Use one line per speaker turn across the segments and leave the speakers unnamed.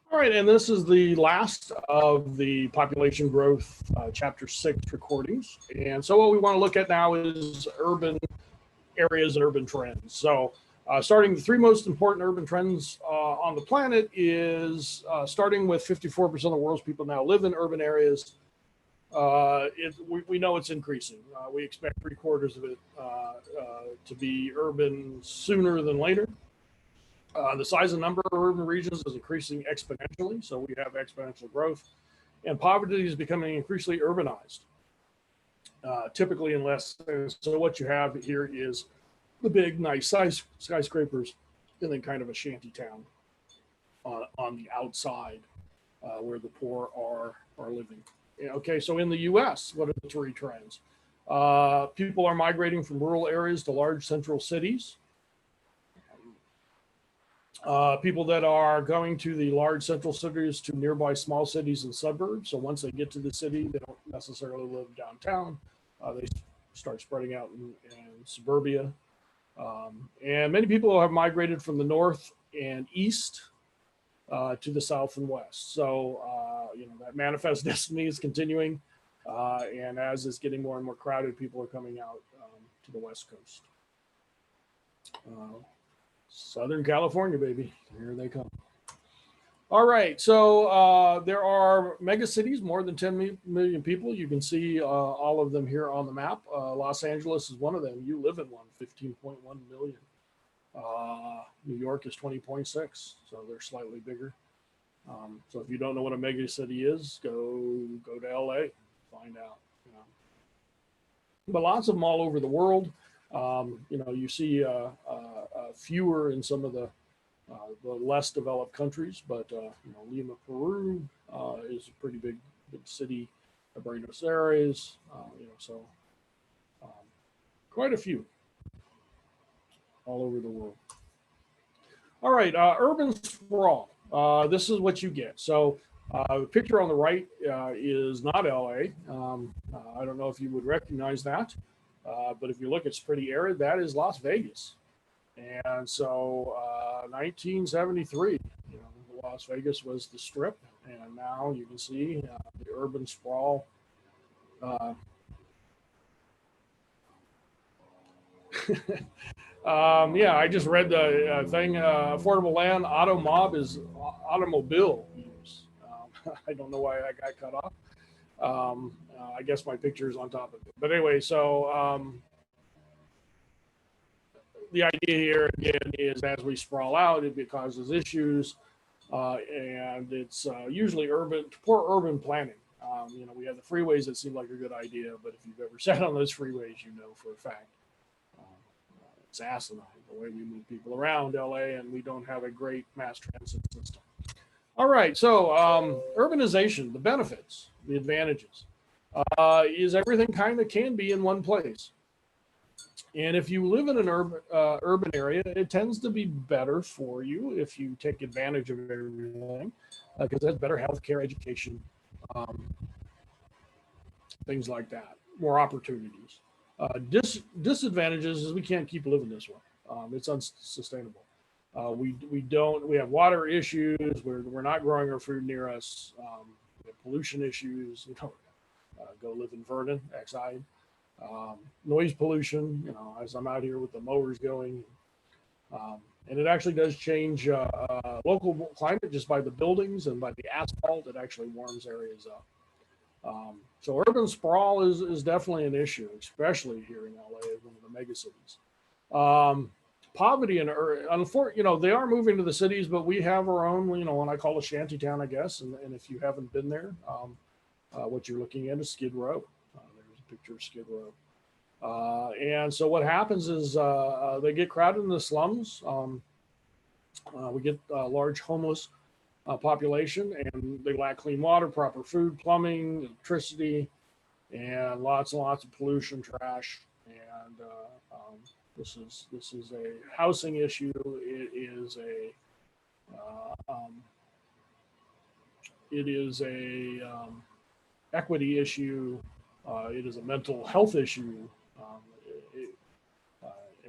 All right, and this is the last of the population growth chapter 6 recordings. And so what we want to look at now is urban areas and urban trends. So starting the three most important urban trends on the planet is starting with 54% of the world's people now live in urban areas. We know it's increasing. We expect 3/4 of it to be urban sooner than later. The size and number of urban regions is increasing exponentially, so we have exponential growth, and poverty is becoming increasingly urbanized, typically in less. So what you have here is the big, nice size skyscrapers, and then kind of a shanty town on the outside where the poor are living. Okay, so in the U.S., what are the three trends? People are migrating from rural areas to large central cities. People that are going to the large central cities to nearby small cities and suburbs. So once they get to the city, they don't necessarily live downtown. They start spreading out in suburbia. And many people have migrated from the north and east to the south and west. So, that manifest destiny is continuing. And as it's getting more and more crowded, people are coming out to the West Coast. Southern California, baby, here they come. All right, so there are mega cities, more than 10 million people. You can see all of them here on the map. Los Angeles is one of them. You live in one, 15.1 million. New York is 20.6, so they're slightly bigger. So if you don't know what a mega city is, go to LA, find out. But lots of them all over the world. You see fewer in some of the less developed countries, but Lima, Peru is a pretty big city. Buenos Aires, so quite a few all over the world. All right, urban sprawl. This is what you get. So the picture on the right is not LA. I don't know if you would recognize that. But if you look, it's pretty arid. That is Las Vegas. And so 1973, Las Vegas was the strip. And now you can see the urban sprawl. I just read the thing. Affordable land, auto mob is automobile use. I don't know why that got cut off. I guess my picture is on top of it. But anyway, so the idea here again is as we sprawl out, it causes issues, and it's usually poor urban planning. We have the freeways that seem like a good idea, but if you've ever sat on those freeways, you know for a fact it's asinine the way we move people around LA, and we don't have a great mass transit system. All right, so urbanization, the benefits, the advantages, is everything kind of can be in one place. And if you live in an urban area, it tends to be better for you if you take advantage of everything, because there's better healthcare, education, things like that, more opportunities. Disadvantages is we can't keep living this way. It's unsustainable. We have water issues. We're not growing our food near us. We have pollution issues. Go live in Vernon, Exide. Noise pollution. As I'm out here with the mowers going, and it actually does change local climate just by the buildings and by the asphalt. It actually warms areas up. So urban sprawl is definitely an issue, especially here in LA, one of the mega cities. Poverty and they are moving to the cities, but we have our own, what I call a shanty town, I guess. And if you haven't been there, what you're looking at is Skid Row. There's a picture of Skid Row. And so what happens is they get crowded in the slums. We get a large homeless population, and they lack clean water, proper food, plumbing, electricity, and lots and lots of pollution, trash. And this is a housing issue. It is a equity issue. It is a mental health issue.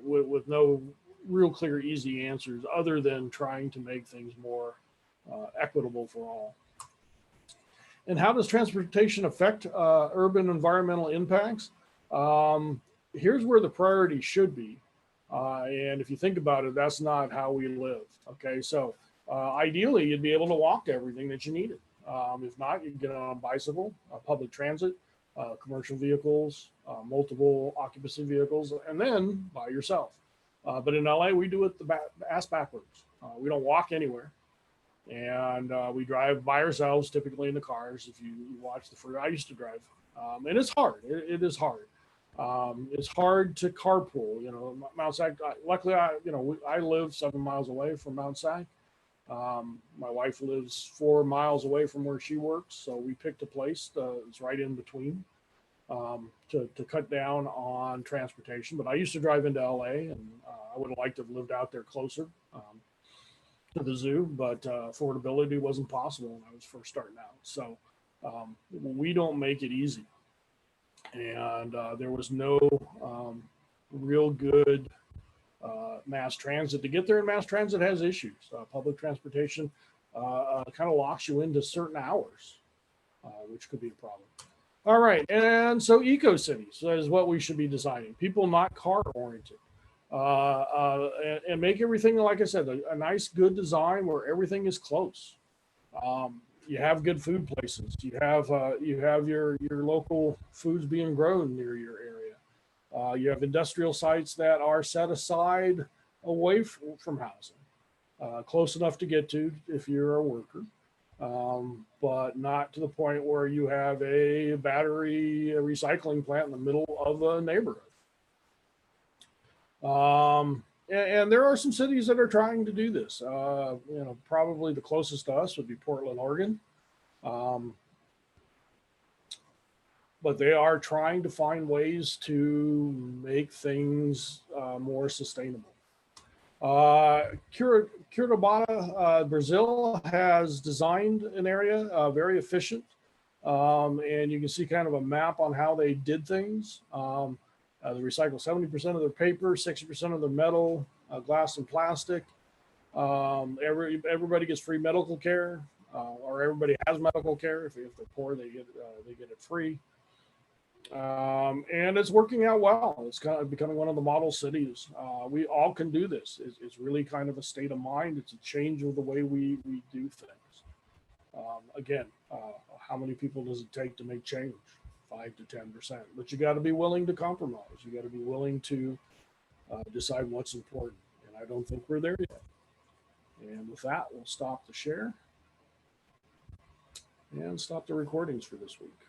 With no real clear, easy answers, other than trying to make things more equitable for all. And how does transportation affect urban environmental impacts? Here's where the priority should be. And if you think about it, that's not how we live. Okay, so ideally, you'd be able to walk to everything that you needed. If not, you can get on a bicycle, public transit, commercial vehicles, multiple occupancy vehicles, and then by yourself. But in LA, we do it the ass backwards. We don't walk anywhere. And we drive by ourselves, typically in the cars. If you watch the free, I used to drive, and it's hard. It is hard. It's hard to carpool. You know, Mount Sac. Luckily, I live 7 miles away from Mount Sac. My wife lives 4 miles away from where she works, so we picked a place that's right in between to cut down on transportation. But I used to drive into LA, and I would have liked to have lived out there closer. To the zoo, but affordability wasn't possible when I was first starting out. So we don't make it easy. And there was no real good mass transit to get there, and mass transit has issues. Public transportation kind of locks you into certain hours, which could be a problem. All right, and so eco cities is what we should be designing. People not car oriented. And make everything, like I said, a nice, good design where everything is close. You have good food places. You have your local foods being grown near your area. You have industrial sites that are set aside away from housing, close enough to get to if you're a worker, but not to the point where you have a battery recycling plant in the middle of a neighborhood. And there are some cities that are trying to do this. Probably the closest to us would be Portland, Oregon. But they are trying to find ways to make things more sustainable. Curitiba, Brazil has designed an area very efficient. And you can see kind of a map on how they did things. They recycle 70% of their paper, 60% of their metal, glass and plastic. Everybody gets free medical care, or everybody has medical care. If they're poor, they get it free. And it's working out well. It's kind of becoming one of the model cities. We all can do this. It's really kind of a state of mind. It's a change of the way we do things. Again, how many people does it take to make change? 5 to 10%, but you got to be willing to compromise. You got to be willing to decide what's important. And I don't think we're there yet. And with that, we'll stop the share and stop the recordings for this week.